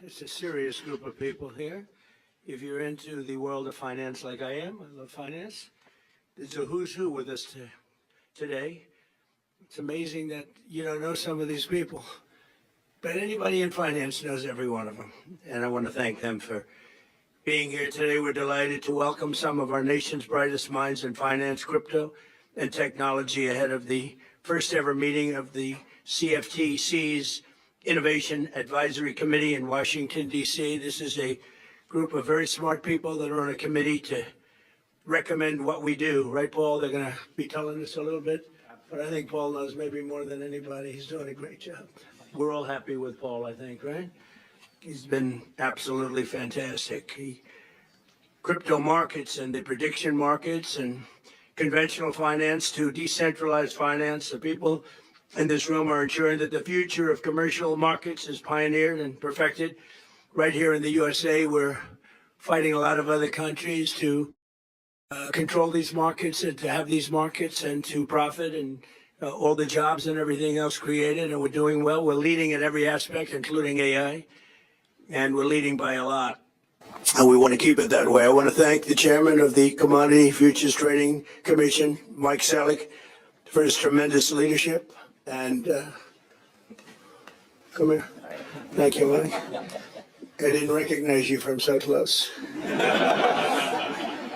It's a serious group of people here. If you're into the world of finance like I am, I love finance. There's a who's who with us today. It's amazing that you don't know some of these people, but anybody in finance knows every one of them. And I want to thank them for being here today. We're delighted to welcome some of our nation's brightest minds in finance, crypto, and technology ahead of the first ever meeting of the CFTC's Innovation Advisory Committee in Washington, D.C. This is a group of very smart people that are on a committee to recommend what we do. Right, Paul? They're going to be telling us a little bit, but I think Paul knows maybe more than anybody. He's doing a great job. We're all happy with Paul, I think, right? He's been absolutely fantastic. Crypto markets and the prediction markets and conventional finance to decentralized finance. The people in this room are ensuring that the future of commercial markets is pioneered and perfected. Right here in the USA, we're fighting a lot of other countries to control these markets and to have these markets and to profit and all the jobs and everything else created. And we're doing well. We're leading in every aspect, including AI, and we're leading by a lot. And we want to keep it that way. I want to thank the chairman of the Commodity Futures Trading Commission, Mike Selick, for his tremendous leadership. And come here. Thank you, Mike. I didn't recognize you from so close.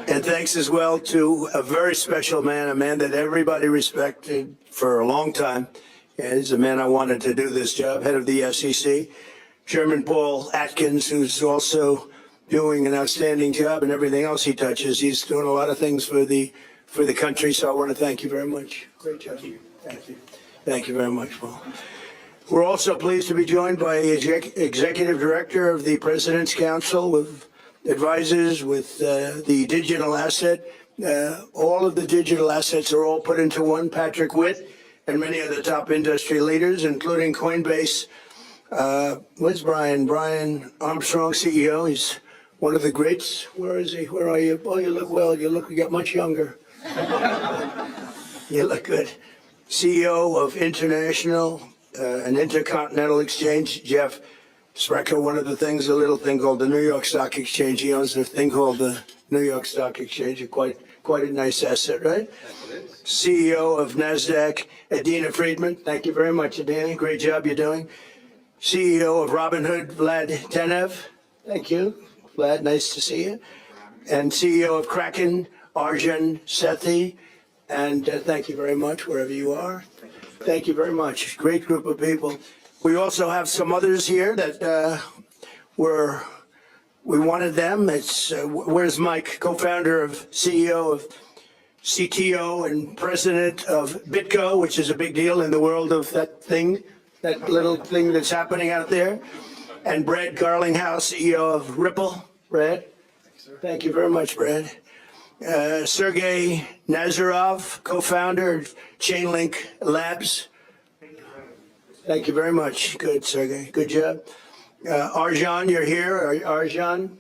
And thanks as well to a very special man, a man that everybody respected for a long time. And he's a man I wanted to do this job, head of the SEC, Chairman Paul Atkins, who's also doing an outstanding job and everything else he touches. He's doing a lot of things for the country. So I want to thank you very much. Great job. Thank you. Thank you very much, Paul. We're also pleased to be joined by Executive Director of the President's Council with advisors with the digital asset. All of the digital assets are all put into one, Patrick Witt, and many of the top industry leaders, including Coinbase. Where's Brian? Brian Armstrong, CEO. He's one of the greats. Where is he? Where are you? Oh, you look well. You get much younger. You look good. CEO of International and Intercontinental Exchange, Jeff Sprecher. One of the things, a little thing called the New York Stock Exchange. He owns a thing called the New York Stock Exchange. Quite a nice asset, right? CEO of NASDAQ, Adina Friedman. Thank you very much, Adina. Great job you're doing. CEO of Robinhood, Vlad Tenev. Thank you, Vlad. Nice to see you. And CEO of Kraken, Arjun Sethi. And thank you very much, wherever you are. Thank you very much. Great group of people. We also have some others here that we wanted them. It's where's Mike, co-founder of CEO of CTO and president of BitGo, which is a big deal in the world of that thing, that little thing that's happening out there. And Brad Garlinghouse, CEO of Ripple. Brad, thank you very much, Brad. Sergey Nazarov, co-founder of Chainlink Labs. Thank you very much. Good, Sergey. Good job. Arjan, you're here. Arjan?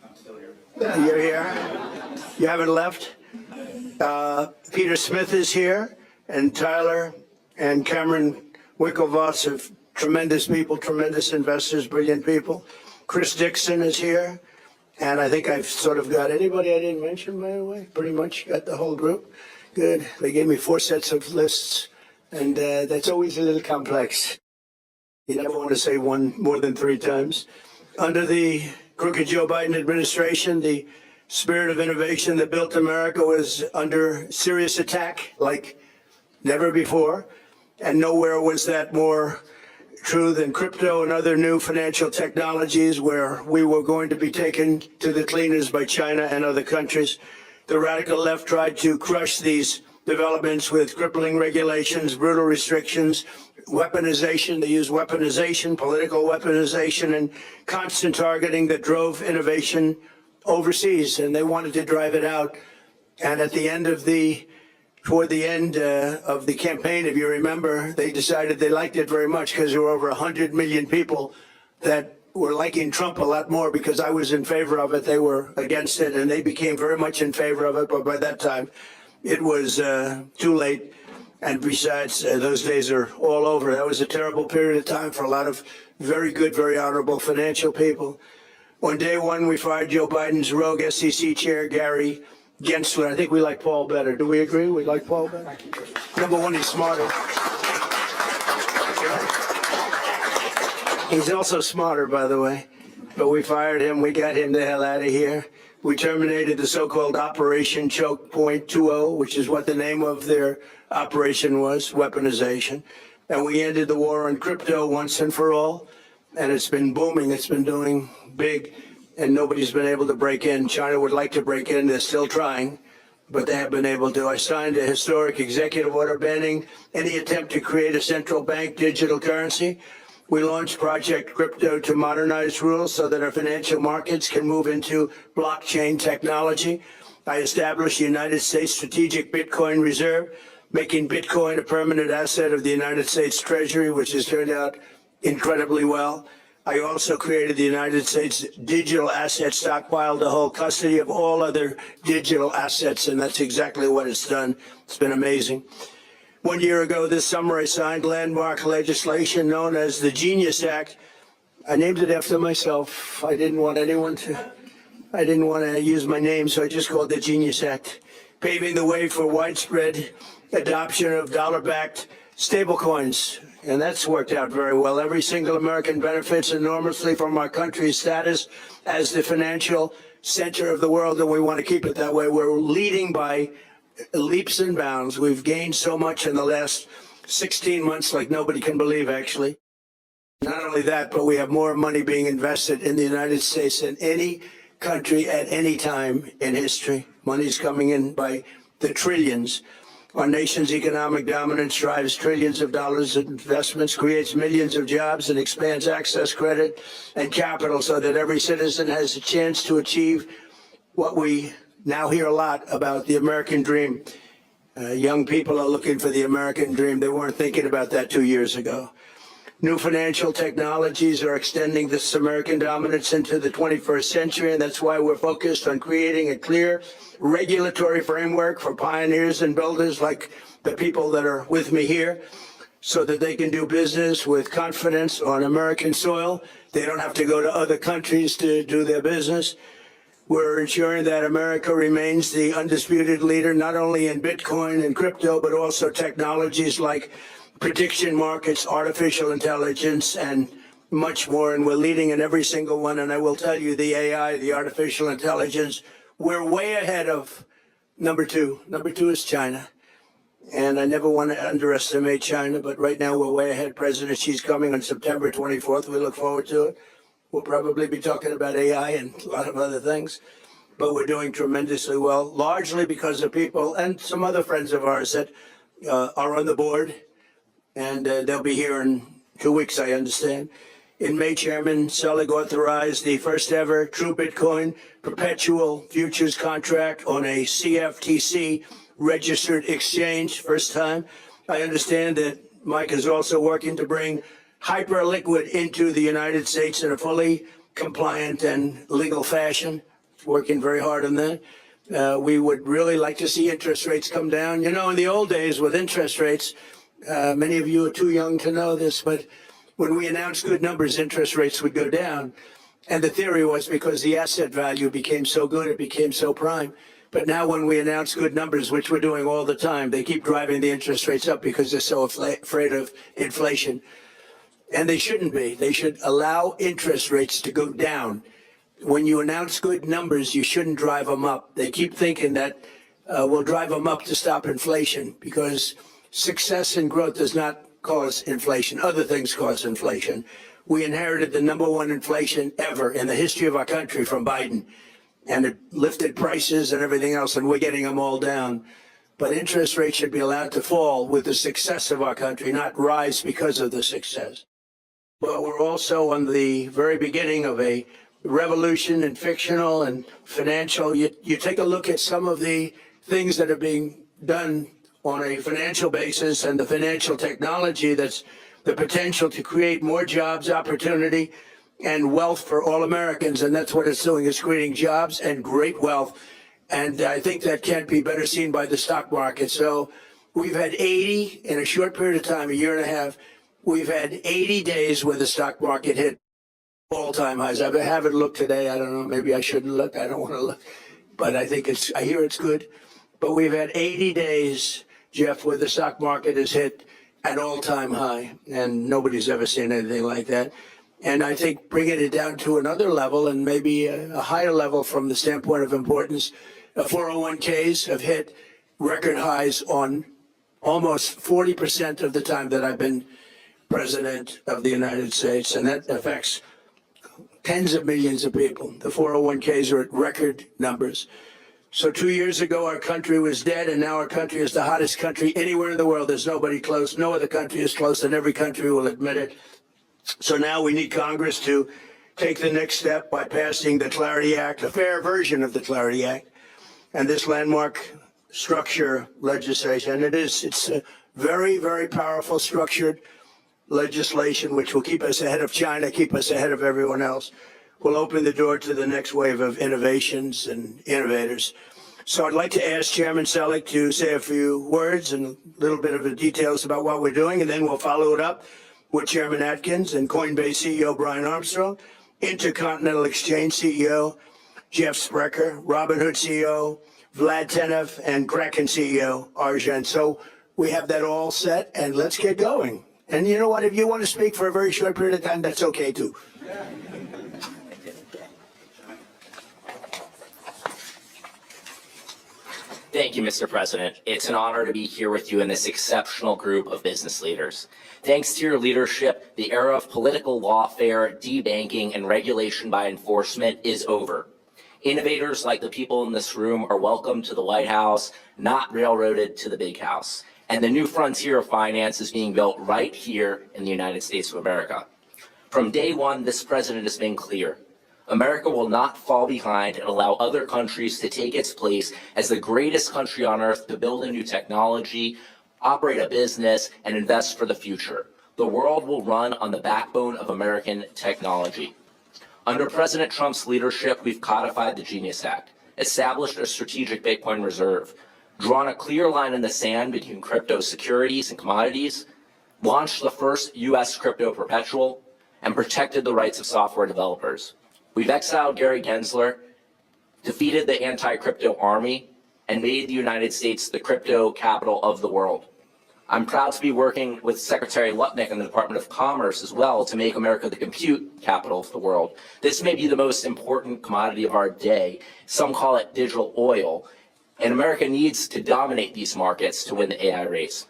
I'm still here. You're here. You haven't left. Peter Smith is here, and Tyler and Cameron Winklevoss of tremendous people, tremendous investors, brilliant people. Chris Dixon is here. And I think I've sort of got anybody I didn't mention, by the way. Pretty much got the whole group. Good. They gave me 4 sets of lists, and that's always a little complex. You never want to say one more than 3 times. Under the crooked Joe Biden administration, the spirit of innovation that built America was under serious attack like never before. And nowhere was that more true than crypto and other new financial technologies, where we were going to be taken to the cleaners by China and other countries. The radical left tried to crush these developments with crippling regulations, brutal restrictions, weaponization. They used weaponization, political weaponization, and constant targeting that drove innovation overseas, and they wanted to drive it out. And at the end of toward the end of the campaign, if you remember, they decided they liked it very much because there were over 100 million people that were liking Trump a lot more because I was in favor of it. They were against it, and they became very much in favor of it. But by that time, it was too late. And besides, those days are all over. That was a terrible period of time for a lot of very good, very honorable financial people. On day one, we fired Joe Biden's rogue SEC chair, Gary Gensler. I think we like Paul better. Do we agree? We like Paul better? Number one, he's smarter. He's also smarter, by the way. But we fired him. We got him the hell out of here. We terminated the so-called Operation Choke Point 2.0, which is what the name of their operation was, weaponization. And we ended the war on crypto once and for all. And it's been booming. It's been doing big. And nobody's been able to break in. China would like to break in. They're still trying, but they have been able to. I signed a historic executive order banning any attempt to create a central bank digital currency. We launched Project Crypto to modernize rules so that our financial markets can move into blockchain technology. I established the United States Strategic Bitcoin Reserve, making Bitcoin a permanent asset of the United States Treasury, which has turned out incredibly well. I also created the United States Digital Asset Stockpile to hold custody of all other digital assets, and that's exactly what it's done. It's been amazing. 1 year ago this summer, I signed landmark legislation known as the Genius Act. I named it after myself. I didn't want to use my name, so I just called it the Genius Act, paving the way for widespread adoption of dollar-backed stablecoins. And that's worked out very well. Every single American benefits enormously from our country's status as the financial center of the world, and we want to keep it that way. We're leading by leaps and bounds. We've gained so much in the last 16 months like nobody can believe, actually. Not only that, but we have more money being invested in the United States than any country at any time in history. Money's coming in by the trillions. Our nation's economic dominance drives trillions of dollars in investments, creates millions of jobs, and expands access, credit, and capital so that every citizen has a chance to achieve what we now hear a lot about, the American dream. Young people are looking for the American dream. They weren't thinking about that 2 years ago. New financial technologies are extending this American dominance into the 21st century, and that's why we're focused on creating a clear regulatory framework for pioneers and builders like the people that are with me here, so that they can do business with confidence on American soil. They don't have to go to other countries to do their business. We're ensuring that America remains the undisputed leader, not only in Bitcoin and crypto, but also technologies like prediction markets, artificial intelligence, and much more. And we're leading in every single one. And I will tell you, the AI, the artificial intelligence, we're way ahead of number two. Number two is China. And I never want to underestimate China, but right now we're way ahead. President Xi's coming on September 24th. We look forward to it. We'll probably be talking about AI and a lot of other things, but we're doing tremendously well, largely because of people and some other friends of ours that are on the board, and they'll be here in 2 weeks, I understand. In May, Chairman Selig authorized the first ever true Bitcoin perpetual futures contract on a CFTC registered exchange, first time. I understand that Mike is also working to bring hyperliquid into the United States in a fully compliant and legal fashion. It's working very hard on that. We would really like to see interest rates come down. You know, in the old days with interest rates, many of you are too young to know this, but when we announced good numbers, interest rates would go down. And the theory was because the asset value became so good, it became so prime. But now when we announce good numbers, which we're doing all the time, they keep driving the interest rates up because they're so afraid of inflation. And they shouldn't be. They should allow interest rates to go down. When you announce good numbers, you shouldn't drive them up. They keep thinking that we'll drive them up to stop inflation, because success and growth does not cause inflation. Other things cause inflation. We inherited the #1 inflation ever in the history of our country from Biden, and it lifted prices and everything else, and we're getting them all down. But interest rates should be allowed to fall with the success of our country, not rise because of the success. But we're also on the very beginning of a revolution in fictional and financial. You take a look at some of the things that are being done on a financial basis and the financial technology that's the potential to create more jobs, opportunity, and wealth for all Americans. And that's what it's doing. It's creating jobs and great wealth. And I think that can't be better seen by the stock market. So we've had 80 in a short period of time, a year and a half. We've had 80 days where the stock market hit all-time highs. I haven't looked today. I don't know. Maybe I shouldn't look. I don't want to look. But I hear it's good. But we've had 80 days, Jeff, where the stock market has hit an all-time high, and nobody's ever seen anything like that. And I think bringing it down to another level, and maybe a higher level from the standpoint of importance, 401ks have hit record highs on almost 40% of the time that I've been president of the United States, and that affects tens of millions of people. The 401ks are at record numbers. So 2 years ago, our country was dead, and now our country is the hottest country anywhere in the world. There's nobody close. No other country is close, and every country will admit it. So now we need Congress to take the next step by passing the Clarity Act, a fair version of the Clarity Act, and this landmark structure legislation. And it's a very, very powerful structured legislation which will keep us ahead of China, keep us ahead of everyone else, will open the door to the next wave of innovations and innovators. So I'd like to ask Chairman Selleck to say a few words and a little bit of the details about what we're doing, and then we'll follow it up with Chairman Atkins and Coinbase CEO Brian Armstrong, Intercontinental Exchange CEO Jeff Sprecher, Robinhood CEO Vlad Tenev, and Kraken CEO Arjun. So we have that all set, and let's get going. And you know what? If you want to speak for a very short period of time, that's okay too. Thank you, Mr. President. It's an honor to be here with you and this exceptional group of business leaders. Thanks to your leadership, the era of political lawfare, debanking, and regulation by enforcement is over. Innovators like the people in this room are welcome to the White House, not railroaded to the big house. And the new frontier of finance is being built right here in the United States of America. From day one, this president has been clear. America will not fall behind and allow other countries to take its place as the greatest country on earth to build a new technology, operate a business, and invest for the future. The world will run on the backbone of American technology. Under President Trump's leadership, we've codified the Genius Act, established a strategic Bitcoin reserve, drawn a clear line in the sand between crypto securities and commodities, launched the first U.S. crypto perpetual, and protected the rights of software developers. We've exiled Gary Gensler, defeated the anti-crypto army, and made the United States the crypto capital of the world. I'm proud to be working with Secretary Lutnick in the Department of Commerce as well to make America the compute capital of the world. This may be the most important commodity of our day. Some call it digital oil. And America needs to dominate these markets to win the AI race.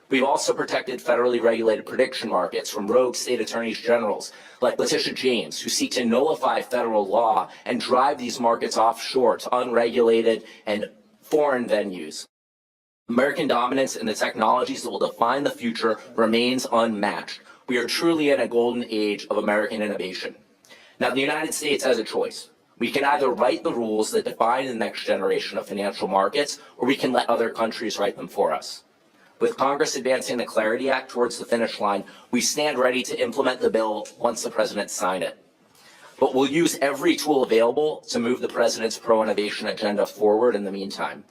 We've also protected federally regulated prediction markets from rogue state attorneys generals like Letitia James, who seek to nullify federal law and drive these markets offshore to unregulated and foreign venues. American dominance in the technologies that will define the future remains unmatched. We are truly in a golden age of American innovation. Now, the United States has a choice. We can either write the rules that define the next generation of financial markets, or we can let other countries write them for us. With Congress advancing the Clarity Act towards the finish line, we stand ready to implement the bill once the president signs it. But we'll use every tool available to move the president's pro-innovation agenda forward in the meantime.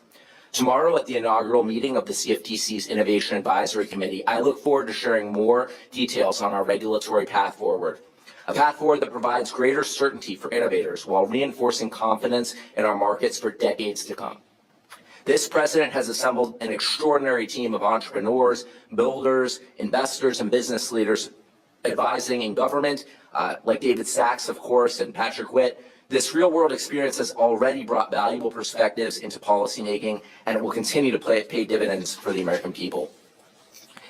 Tomorrow at the inaugural meeting of the CFTC's Innovation Advisory Committee, I look forward to sharing more details on our regulatory path forward. A path forward that provides greater certainty for innovators while reinforcing confidence in our markets for decades to come. This president has assembled an extraordinary team of entrepreneurs, builders, investors, and business leaders advising in government, like David Sachs, of course, and Patrick Witt. This real-world experience has already brought valuable perspectives into policymaking, and it will continue to pay dividends for the American people.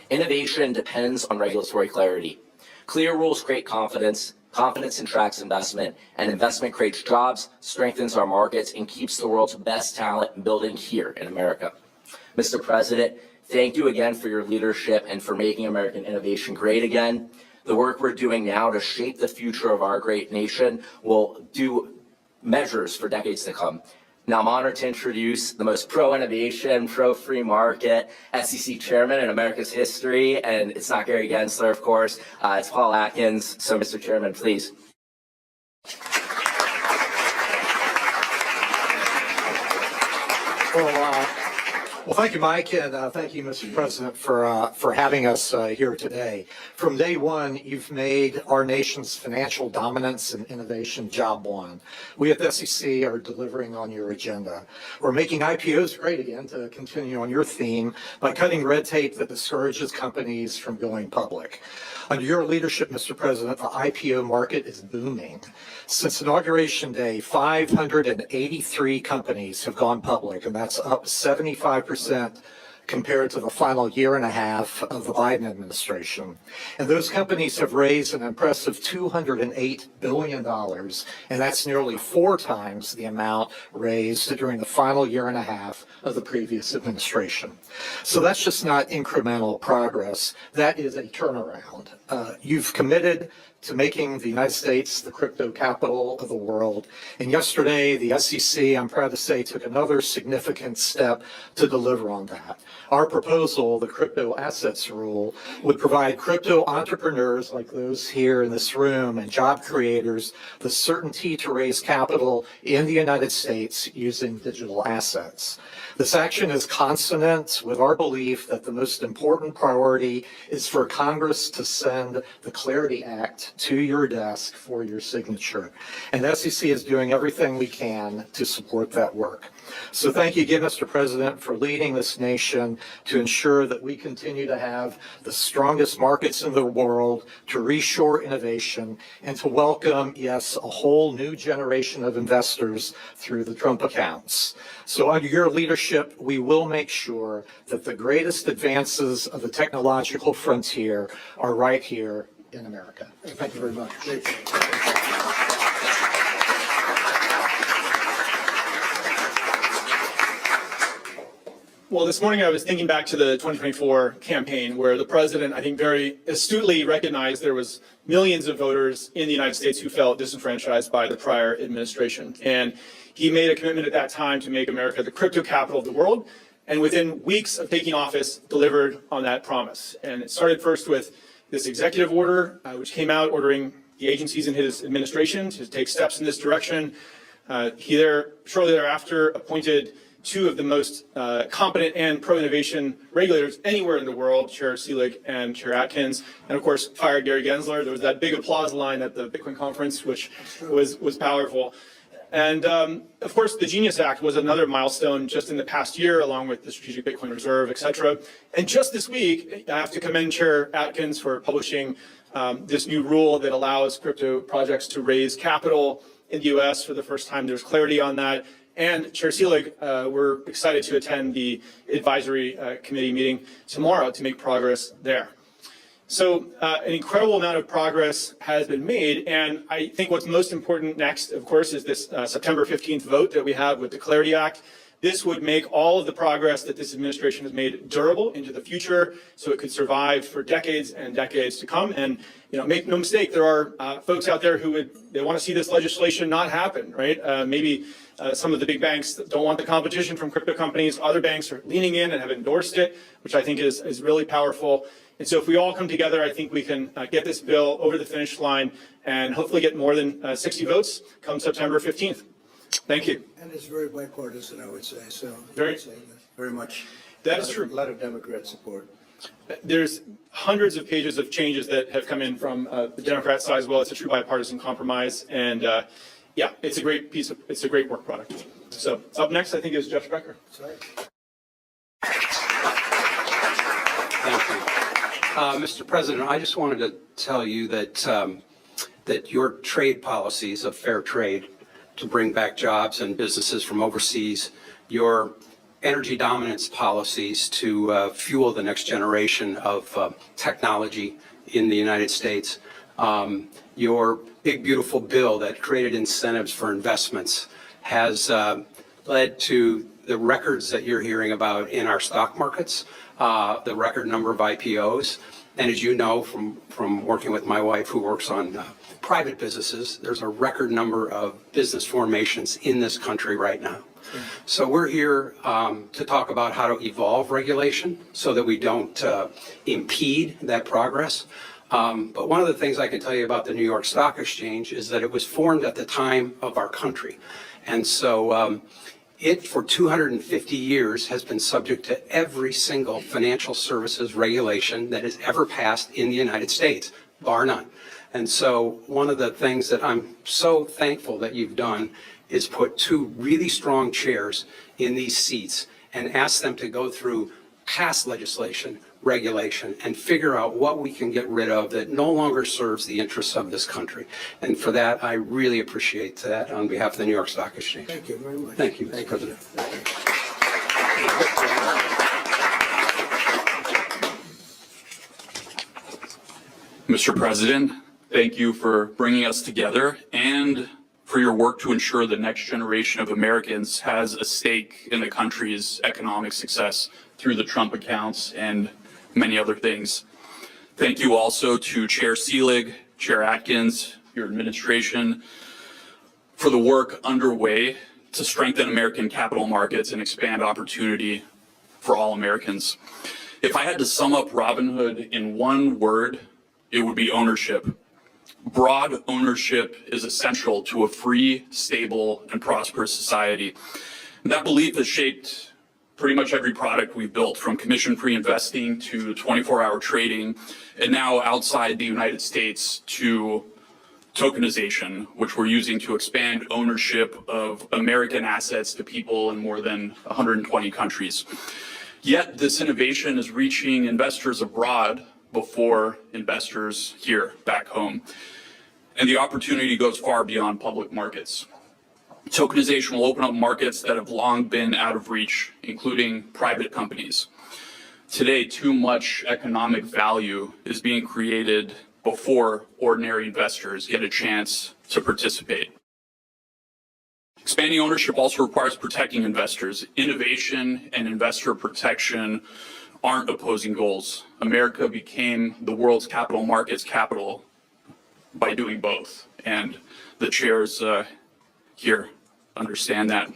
Innovation depends on regulatory clarity. Clear rules create confidence, confidence attracts investment, and investment creates jobs, strengthens our markets, and keeps the world's best talent building here in America. Mr. President, thank you again for your leadership and for making American innovation great again. The work we're doing now to shape the future of our great nation will do measures for decades to come. Now I'm honored to introduce the most pro-innovation, pro-free market SEC chairman in America's history, and it's not Gary Gensler, of course, it's Paul Atkins. So Mr. Chairman, please. Well, Well, thank you, Mike, and thank you, Mr. President, for having us here today. From day one, you've made our nation's financial dominance and innovation job one. We at the SEC are delivering on your agenda. We're making IPOs great again, to continue on your theme, by cutting red tape that discourages companies from going public. Under your leadership, Mr. President, the IPO market is booming. Since Inauguration Day, 583 companies have gone public, and that's up 75% compared to the final year and a half of the Biden administration. And those companies have raised an impressive $208 billion, and that's nearly 4 times the amount raised during the final year and a half of the previous administration. So that's just not incremental progress. That is a turnaround. You've committed to making the United States the crypto capital of the world. And yesterday, the SEC, I'm proud to say, took another significant step to deliver on that. Our proposal, the crypto assets rule, would provide crypto entrepreneurs like those here in this room and job creators the certainty to raise capital in the United States using digital assets. This action is consonant with our belief that the most important priority is for Congress to send the Clarity Act to your desk for your signature. And the SEC is doing everything we can to support that work. So thank you again, Mr. President, for leading this nation to ensure that we continue to have the strongest markets in the world, to reshore innovation, and to welcome, yes, a whole new generation of investors through the Trump accounts. So under your leadership, we will make sure that the greatest advances of the technological frontier are right here in America. Thank you very much. Well, this morning I was thinking back to the 2024 campaign where the president, I think, very astutely recognized there was millions of voters in the United States who felt disenfranchised by the prior administration. And he made a commitment at that time to make America the crypto capital of the world. And within weeks of taking office, delivered on that promise. And it started first with this executive order, which came out ordering the agencies in his administration to take steps in this direction. Shortly thereafter, appointed 2 of the most competent and pro-innovation regulators anywhere in the world, Chair Selig and Chair Atkins, and of course fired Gary Gensler. There was that big applause line at the Bitcoin conference, which was powerful. And of course, the Genius Act was another milestone just in the past year, along with the Strategic Bitcoin Reserve, et cetera. And just this week, I have to commend Chair Atkins for publishing this new rule that allows crypto projects to raise capital in the US for the first time. There's clarity on that. And Chair Selig, we're excited to attend the advisory committee meeting tomorrow to make progress there. So an incredible amount of progress has been made, and I think what's most important next, of course, is this September 15th vote that we have with the Clarity Act. This would make all of the progress that this administration has made durable into the future, so it could survive for decades and decades to come. And make no mistake, there are folks out there who they want to see this legislation not happen, right? Maybe some of the big banks don't want the competition from crypto companies. Other banks are leaning in and have endorsed it, which I think is really powerful. And so if we all come together, I think we can get this bill over the finish line and hopefully get more than 60 votes come September 15th. Thank you. And it's very bipartisan, I would say. So very much. That is true. A lot of Democrat support. There's hundreds of pages of changes that have come in from the Democrat side as well. It's a true bipartisan compromise, and yeah, it's a great work product. So up next, I think, is Jeff Becker. Sorry. Thank you. Mr. President, I just wanted to tell you that that your trade policies of fair trade to bring back jobs and businesses from overseas, your energy dominance policies to fuel the next generation of technology in the United States, your big, beautiful bill that created incentives for investments has led to the records that you're hearing about in our stock markets, the record number of IPOs. And as you know from working with my wife who works on private businesses, there's a record number of business formations in this country right now. So we're here to talk about how to evolve regulation so that we don't impede that progress. But one of the things I can tell you about the New York Stock Exchange is that it was formed at the time of our country. And so It, for 250 years, has been subject to every single financial services regulation that has ever passed in the United States, bar none. And so one of the things that I'm so thankful that you've done is put two really strong chairs in these seats and ask them to go through past legislation, regulation, and figure out what we can get rid of that no longer serves the interests of this country. And for that, I really appreciate that on behalf of the New York Stock Exchange. Thank you very much. Thank you, Mr. President. Mr. President, thank you for bringing us together and for your work to ensure the next generation of Americans has a stake in the country's economic success through the Trump accounts and many other things. Thank you also to Chair Seelig, Chair Atkins, your administration, for the work underway to strengthen American capital markets and expand opportunity for all Americans. If I had to sum up Robinhood in one word, it would be ownership. Broad ownership is essential to a free, stable, and prosperous society. And that belief has shaped pretty much every product we've built, from commission-free investing to 24-hour trading, and now outside the United States to tokenization, which we're using to expand ownership of American assets to people in more than 120 countries. Yet this innovation is reaching investors abroad before investors here back home. And the opportunity goes far beyond public markets. Tokenization will open up markets that have long been out of reach, including private companies. Today, too much economic value is being created before ordinary investors get a chance to participate. Expanding ownership also requires protecting investors. Innovation and investor protection aren't opposing goals. America became the world's capital markets capital by doing both, and the chairs here understand that.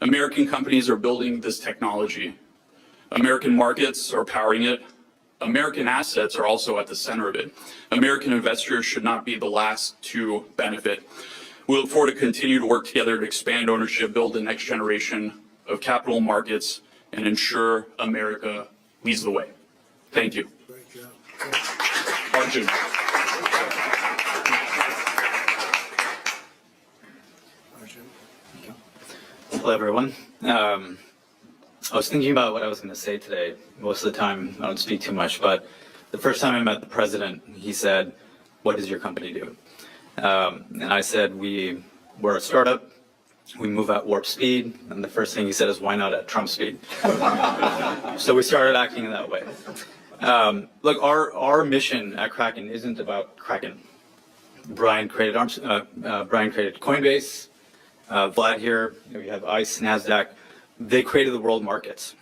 American companies are building this technology. American markets are powering it. American assets are also at the center of it. American investors should not be the last to benefit. We look forward to continue to work together to expand ownership, build the next generation of capital markets, and ensure America leads the way. Thank you. Great job. Arjun. Hello, everyone. I was thinking about what I was going to say today. Most of the time, I don't speak too much, but the first time I met the president, he said, "What does your company do?" And I said, we're a startup. We move at warp speed. And the first thing he said is, "Why not at Trump speed?" So we started acting that way. Look, our mission at Kraken isn't about Kraken. Brian created Coinbase. Vlad here, we have ICE, NASDAQ. They created the world markets.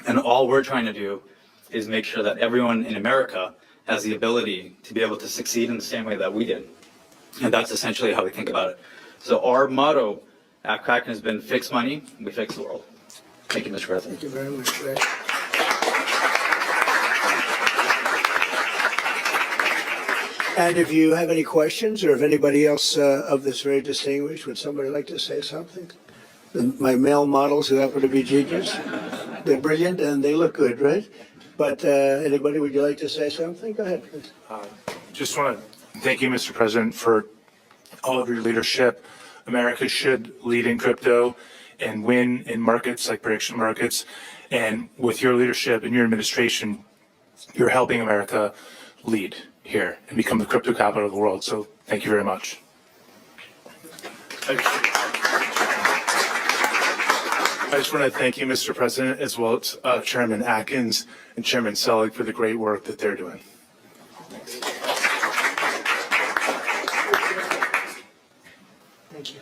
And all we're trying to do is make sure that everyone in America has the ability to be able to succeed in the same way that we did. And that's essentially how we think about it. So our motto at Kraken has been fix money, we fix the world. Thank you, Mr. President. Thank you very much, Ray. And if you have any questions, or if anybody else of this very distinguished, would somebody like to say something? My male models who happen to be genius, they're brilliant and they look good, right? But anybody, would you like to say something? Go ahead, please. Just want to thank you, Mr. President, for all of your leadership. America should lead in crypto and win in markets like prediction markets. And with your leadership and your administration, you're helping America lead here and become the crypto capital of the world. So thank you very much. I just want to thank you, Mr. President, as well as Chairman Atkins and Chairman Seelig for the great work that they're doing. Thank you.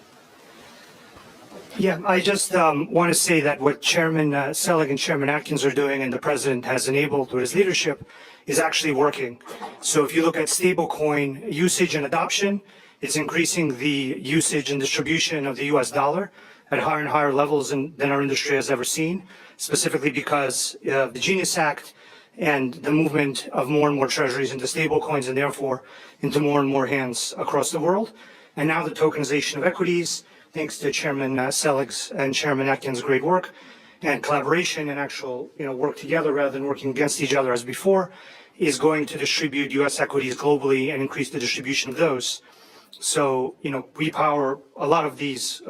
Yeah, I just want to say that what Chairman Seelig and Chairman Atkins are doing and the President has enabled with his leadership is actually working. So if you look at stablecoin usage and adoption, it's increasing the usage and distribution of the US dollar at higher and higher levels than our industry has ever seen, specifically because of the Genius Act and the movement of more and more treasuries into stablecoins and therefore into more and more hands across the world. And now the tokenization of equities, thanks to Chairman Selig's and Chairman Atkins' great work and collaboration and actual, work together rather than working against each other as before, is going to distribute U.S. equities globally and increase the distribution of those. So, we power a lot of these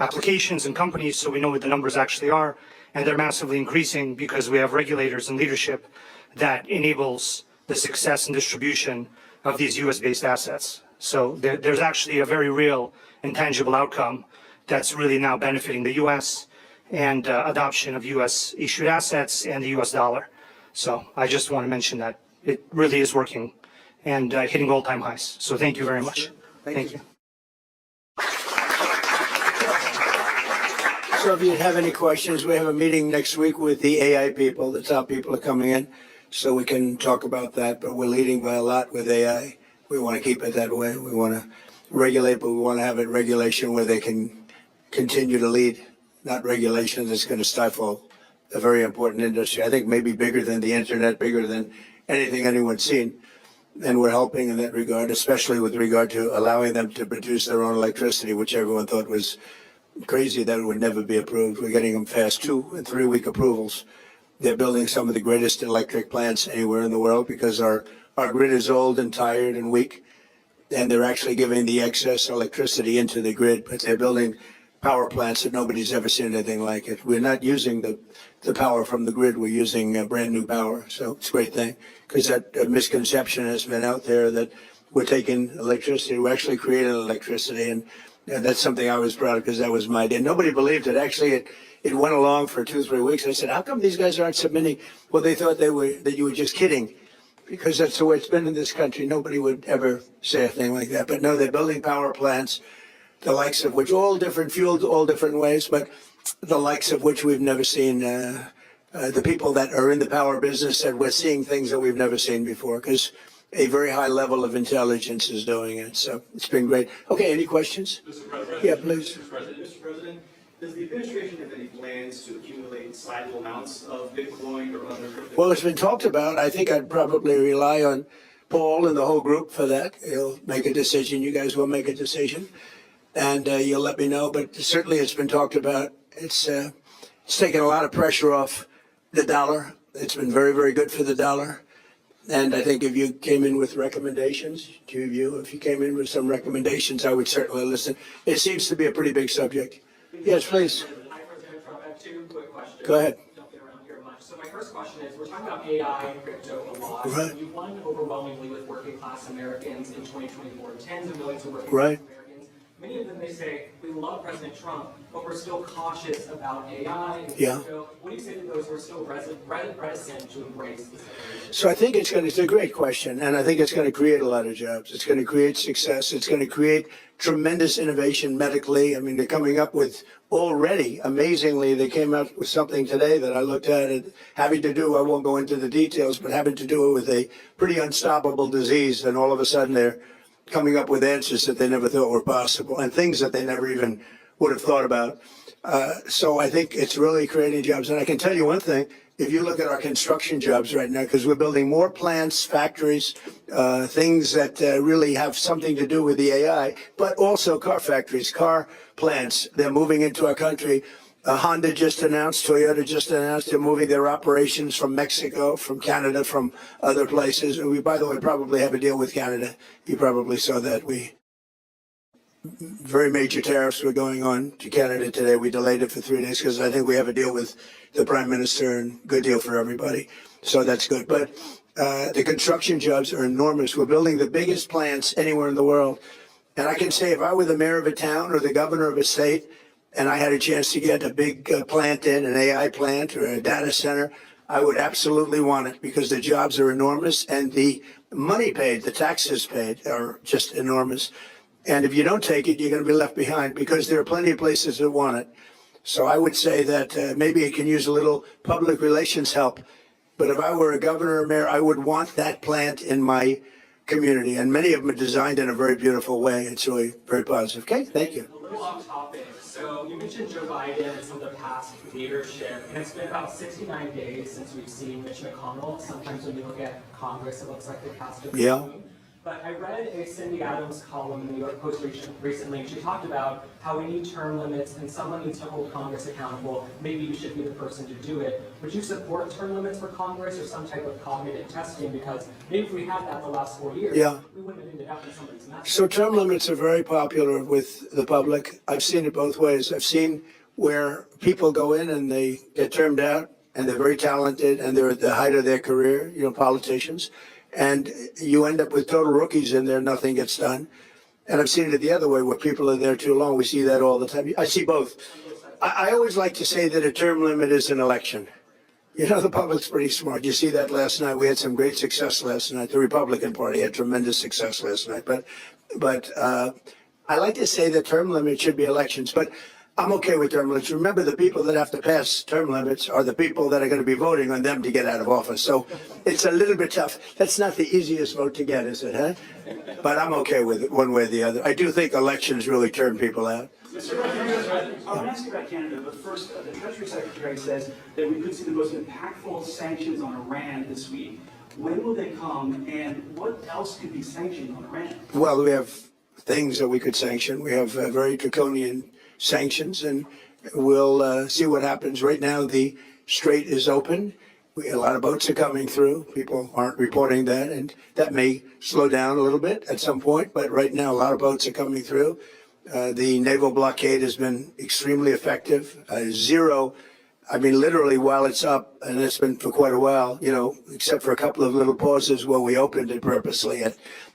applications and companies, so we know what the numbers actually are, and they're massively increasing because we have regulators and leadership that enables the success and distribution of these U.S.-based assets. So there's actually a very real and tangible outcome that's really now benefiting the U.S. and adoption of U.S. issued assets and the U.S. dollar. So I just want to mention that it really is working and hitting all-time highs. So thank you very much. Thank you. So if you have any questions, we have a meeting next week with the AI people. The top people are coming in, so we can talk about that. But we're leading by a lot with AI. We want to keep it that way. We want to regulate, but we want to have it regulation where they can continue to lead, not regulation that's going to stifle a very important industry. I think maybe bigger than the internet, bigger than anything anyone's seen. And we're helping in that regard, especially with regard to allowing them to produce their own electricity, which everyone thought was crazy that it would never be approved. We're getting them fast 2- and 3-week approvals. They're building some of the greatest electric plants anywhere in the world because our grid is old and tired and weak, and they're actually giving the excess electricity into the grid, but they're building power plants that nobody's ever seen anything like it. We're not using the power from the grid. We're using brand new power. So it's a great thing because that misconception has been out there that we're taking electricity. We're actually creating electricity, and that's something I was proud of because that was my idea. Nobody believed it. Actually, it went along for 2-3 weeks. I said, how come these guys aren't submitting? Well, they thought that you were just kidding because that's the way it's been in this country. Nobody would ever say a thing like that. But no, they're building power plants, the likes of which, all different fueled, all different ways, but the likes of which we've never seen. The people that are in the power business said we're seeing things that we've never seen before because a very high level of intelligence is doing it. So it's been great. Okay, any questions? Mr. President. Yeah, please. Mr. President, does the administration have any plans to accumulate sizable amounts of Bitcoin or other crypto? Well, it's been talked about. I think I'd probably rely on Paul and the whole group for that. He'll make a decision. You guys will make a decision, and you'll let me know. But certainly it's been talked about. It's taken a lot of pressure off the dollar. It's been very, very good for the dollar. And I think if you came in with recommendations, if you came in with some recommendations, I would certainly listen. It seems to be a pretty big subject. Yes, please. Hi, President Trump. I have 2 quick questions. Go ahead. Don't get around here much. So my first question is, we're talking about AI and crypto a lot. Right. You won overwhelmingly with working class Americans in 2024, tens of millions of working Right. class Americans. Many of them, they say, we love President Trump, but we're still cautious about AI and Yeah. crypto. What do you say to those who are still reticent to embrace this evolution? So I think it's a great question, and I think it's going to create a lot of jobs. It's going to create success. It's going to create tremendous innovation medically. I mean, they're coming up with already, amazingly, they came out with something today that I looked at it having to do, I won't go into the details, but having to do with a pretty unstoppable disease, and all of a sudden they're coming up with answers that they never thought were possible and things that they never even would have thought about. So I think it's really creating jobs. And I can tell you one thing, if you look at our construction jobs right now, because we're building more plants, factories, things that really have something to do with the AI, but also car factories, car plants, they're moving into our country. Honda just announced, Toyota just announced they're moving their operations from Mexico, from Canada, from other places. And we, by the way, probably have a deal with Canada. You probably saw that. Very major tariffs were going on to Canada today. We delayed it for 3 days because I think we have a deal with the Prime Minister and good deal for everybody. So that's good. But the construction jobs are enormous. We're building the biggest plants anywhere in the world. And I can say if I were the mayor of a town or the governor of a state, and I had a chance to get a big plant in, an AI plant or a data center, I would absolutely want it because the jobs are enormous and the money paid, the taxes paid are just enormous. And if you don't take it, you're going to be left behind because there are plenty of places that want it. So I would say that maybe it can use a little public relations help. But if I were a governor or mayor, I would want that plant in my community. And many of them are designed in a very beautiful way. It's really very positive. Okay, thank you. A little off topic. So you mentioned Joe Biden and some of the past leadership, and it's been about 69 days since we've seen Mitch McConnell. Sometimes when you look at Congress, it looks like they cast a Yeah. vote. But I read a Cindy Adams column in the New York Post recently, and she talked about how we need term limits and someone needs to hold Congress accountable. Maybe you should be the person to do it. Would you support term limits for Congress or some type of cognitive testing? Because maybe if we had that the last 4 years, we wouldn't have ended up in somebody's mess. So term limits are very popular with the public. I've seen it both ways. I've seen where people go in and they get termed out and they're very talented and they're at the height of their career, politicians. And you end up with total rookies in there, nothing gets done. And I've seen it the other way where people are there too long. We see that all the time. I see both. I always like to say that a term limit is an election. The public's pretty smart. You see that last night. We had some great success last night. The Republican Party had tremendous success last night. But I like to say that term limits should be elections. But I'm okay with term limits. Remember, the people that have to pass term limits are the people that are going to be voting on them to get out of office. So it's a little bit tough. That's not the easiest vote to get, is it, huh? But I'm okay with it one way or the other. I do think elections really turn people out. Mr. President, I want to ask you about Canada, but first, the Treasury Secretary says that we could see the most impactful sanctions on Iran this week. When will they come, and what else could be sanctioned on Iran? Well, we have things that we could sanction. We have very draconian sanctions, and we'll see what happens. Right now, the strait is open. A lot of boats are coming through. People aren't reporting that, and that may slow down a little bit at some point, but right now, a lot of boats are coming through. The naval blockade has been extremely effective. Zero, literally while it's up, and it's been for quite a while, except for a couple of little pauses where we opened it purposely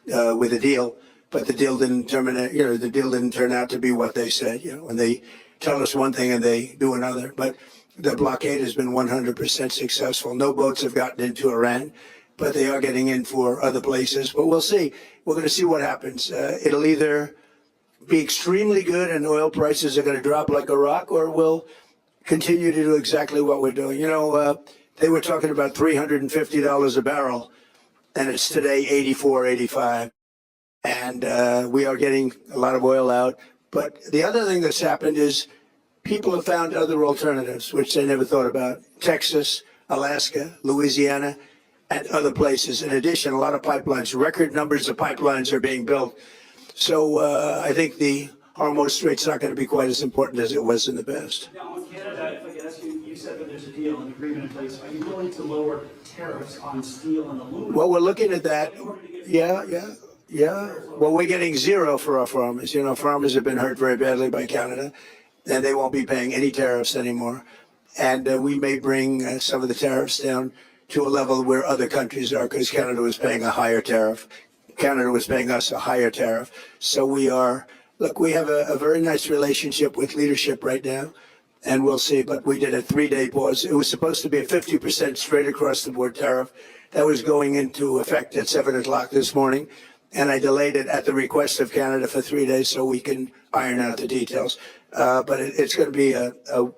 with a deal. But the deal didn't terminate, the deal didn't turn out to be what they said, when they tell us one thing and they do another. But the blockade has been 100% successful. No boats have gotten into Iran, but they are getting in for other places. But we'll see. We're going to see what happens. It'll either be extremely good and oil prices are going to drop like a rock, or we'll continue to do exactly what we're doing. They were talking about $350 a barrel, and it's today 84, 85. And we are getting a lot of oil out. But the other thing that's happened is people have found other alternatives, which they never thought about. Texas, Alaska, Louisiana, and other places. In addition, a lot of pipelines, record numbers of pipelines are being built. So I think the Hormuz Strait's not going to be quite as important as it was in the past. Now, on Canada, if I could ask you, you said that there's a deal, an agreement in place. Are you willing to lower tariffs on steel and aluminum? Well, we're looking at that. Yeah. Well, we're getting zero for our farmers. Farmers have been hurt very badly by Canada, and they won't be paying any tariffs anymore. And we may bring some of the tariffs down to a level where other countries are, because Canada was paying a higher tariff. Canada was paying us a higher tariff. So we have a very nice relationship with leadership right now, and we'll see. But we did a 3-day pause. It was supposed to be a 50% straight across the board tariff. That was going into effect at 7 o'clock this morning. And I delayed it at the request of Canada for 3 days so we can iron out the details. But it's going to be a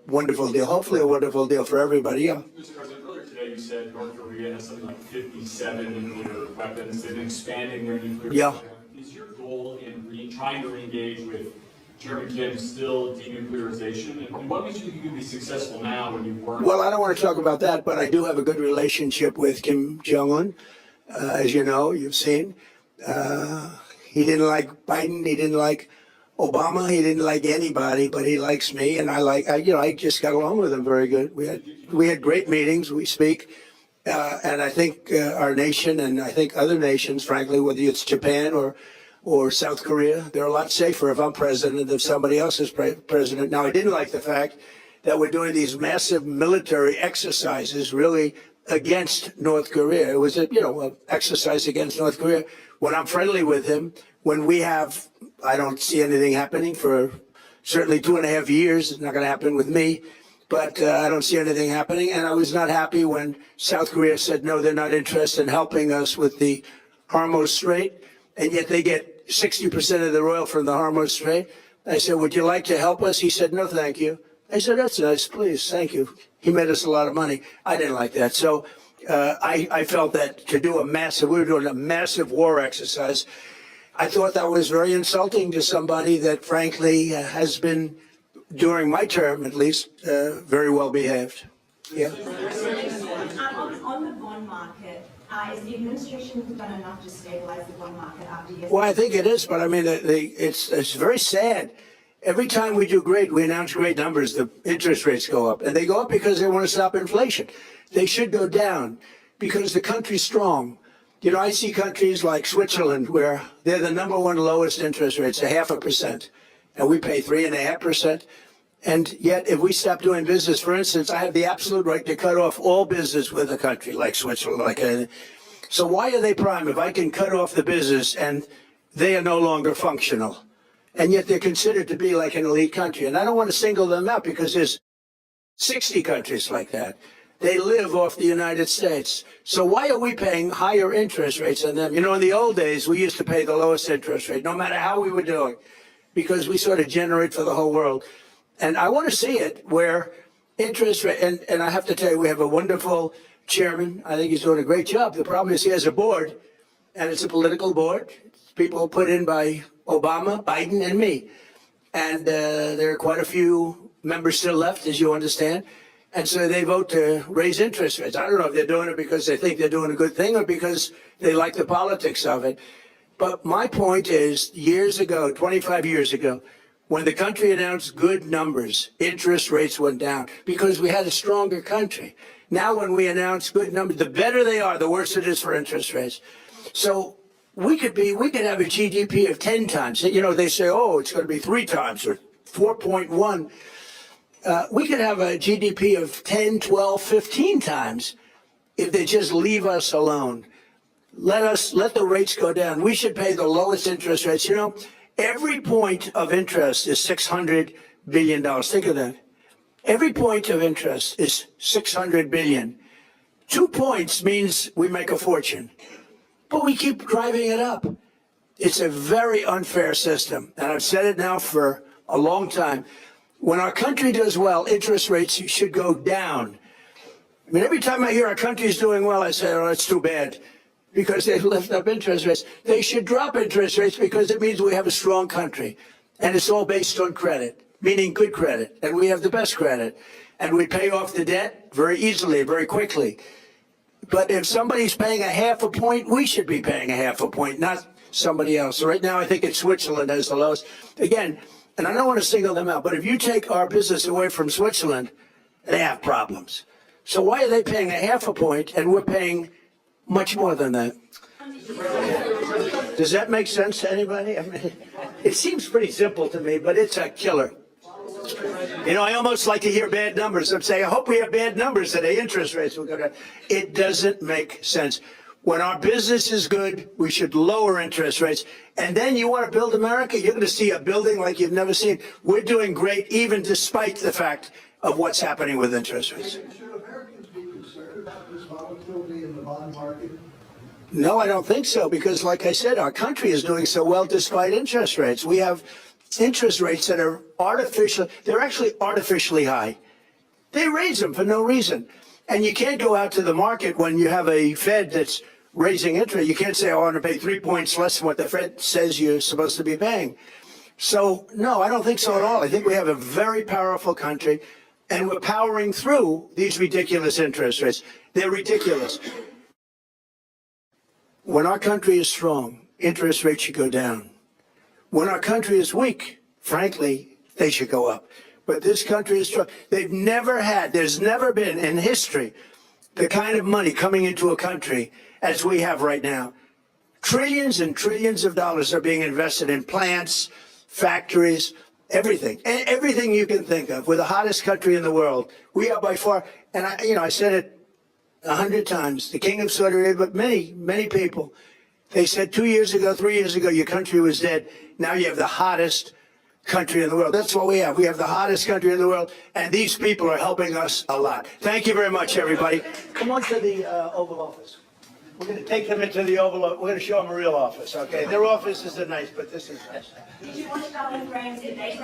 wonderful deal, hopefully a wonderful deal for everybody. Yeah. Mr. President, earlier today you said North Korea has something like 57 nuclear weapons. They've been expanding their nuclear program. Is your goal in trying to re-engage with Chairman Kim still denuclearization? And what makes you think you can be successful now when you weren't? Well, I don't want to talk about that, but I do have a good relationship with Kim Jong-un. As you know, you've seen. He didn't like Biden. He didn't like Obama. He didn't like anybody, but he likes me, and I just got along with him very good. We had great meetings. We speak, and I think our nation, and I think other nations, frankly, whether it's Japan or South Korea, they're a lot safer if I'm president than if somebody else is president. Now, I didn't like the fact that we're doing these massive military exercises, really against North Korea. It was an exercise against North Korea. When I'm friendly with him, I don't see anything happening for certainly 2.5 years. It's not going to happen with me, but I don't see anything happening. And I was not happy when South Korea said, no, they're not interested in helping us with the Hormuz Strait, and yet they get 60% of their oil from the Hormuz Strait. I said, would you like to help us? He said, no, thank you. I said, that's nice, please, thank you. He made us a lot of money. I didn't like that. So I felt that we were doing a massive war exercise. I thought that was very insulting to somebody that, frankly, has been, during my term at least, very well behaved. Yeah. On the bond market, Is the administration done enough to stabilize the bond market after yesterday? Well, I think it is, but I mean, it's very sad. Every time we do great, we announce great numbers, the interest rates go up. And they go up because they want to stop inflation. They should go down because the country's strong. You know, I see countries like Switzerland where they're the #1 lowest interest rates, 0.5%, and we pay 3.5%. And yet, if we stop doing business, for instance, I have the absolute right to cut off all business with a country like Switzerland. So why are they prime if I can cut off the business and they are no longer functional? And yet they're considered to be like an elite country. And I don't want to single them out because there's 60 countries like that. They live off the United States. So why are we paying higher interest rates than them? You know, in the old days, we used to pay the lowest interest rate, no matter how we were doing, because we sort of generate for the whole world. And I want to see it where interest rate, and I have to tell you, we have a wonderful chairman. I think he's doing a great job. The problem is he has a board, and it's a political board. It's people put in by Obama, Biden, and me. And there are quite a few members still left, as you understand. And so they vote to raise interest rates. I don't know if they're doing it because they think they're doing a good thing or because they like the politics of it. But my point is, years ago, 25 years ago, when the country announced good numbers, interest rates went down because we had a stronger country. Now when we announce good numbers, the better they are, the worse it is for interest rates. So we could have a GDP of 10 times. You know, they say, oh, it's going to be 3 times or 4.1. We could have a GDP of 10, 12, 15 times if they just leave us alone. Let the rates go down. We should pay the lowest interest rates. You know, every point of interest is $600 billion. Think of that. Every point of interest is $600 billion. 2 points means we make a fortune, but we keep driving it up. It's a very unfair system, and I've said it now for a long time. When our country does well, interest rates should go down. I mean, every time I hear our country is doing well, I say, oh, that's too bad, because they lift up interest rates. They should drop interest rates because it means we have a strong country. And it's all based on credit, meaning good credit. And we have the best credit. And we pay off the debt very easily, very quickly. But if somebody's paying 0.5 point, we should be paying 0.5 point, not somebody else. So right now, I think it's Switzerland has the lowest. Again, and I don't want to single them out, but if you take our business away from Switzerland, they have problems. So why are they paying 0.5 point and we're paying much more than that? Does that make sense to anybody? I mean, it seems pretty simple to me, but it's a killer. You know, I almost like to hear bad numbers. I'm saying, I hope we have bad numbers today. Interest rates will go down. It doesn't make sense. When our business is good, we should lower interest rates. And then you want to build America, you're going to see a building like you've never seen. We're doing great, even despite the fact of what's happening with interest rates. Should Americans be concerned about this volatility in the bond market? No, I don't think so, because like I said, our country is doing so well despite interest rates. We have interest rates that are artificial. They're actually artificially high. They raise them for no reason. And you can't go out to the market when you have a Fed that's raising interest. You can't say, oh, I want to pay 3 points less than what the Fed says you're supposed to be paying. So, no, I don't think so at all. I think we have a very powerful country, and we're powering through these ridiculous interest rates. They're ridiculous. When our country is strong, interest rates should go down. When our country is weak, frankly, they should go up. But this country is strong. There's never been in history the kind of money coming into a country as we have right now. Trillions and trillions of dollars are being invested in plants, factories, everything. Everything you can think of. We're the hottest country in the world. We are by far, and I said it 100 times, the king of Saudi Arabia, but many people, they said 2 years ago, 3 years ago, your country was dead. Now you have the hottest country in the world. That's what we have. We have the hottest country in the world, and these people are helping us a lot. Thank you very much, everybody. Come on to the Oval Office. We're going to take them into the Oval Office. We're going to show them a real office, okay? Their offices are nice, but this is nice. Did you watch Darwin Graham's debate?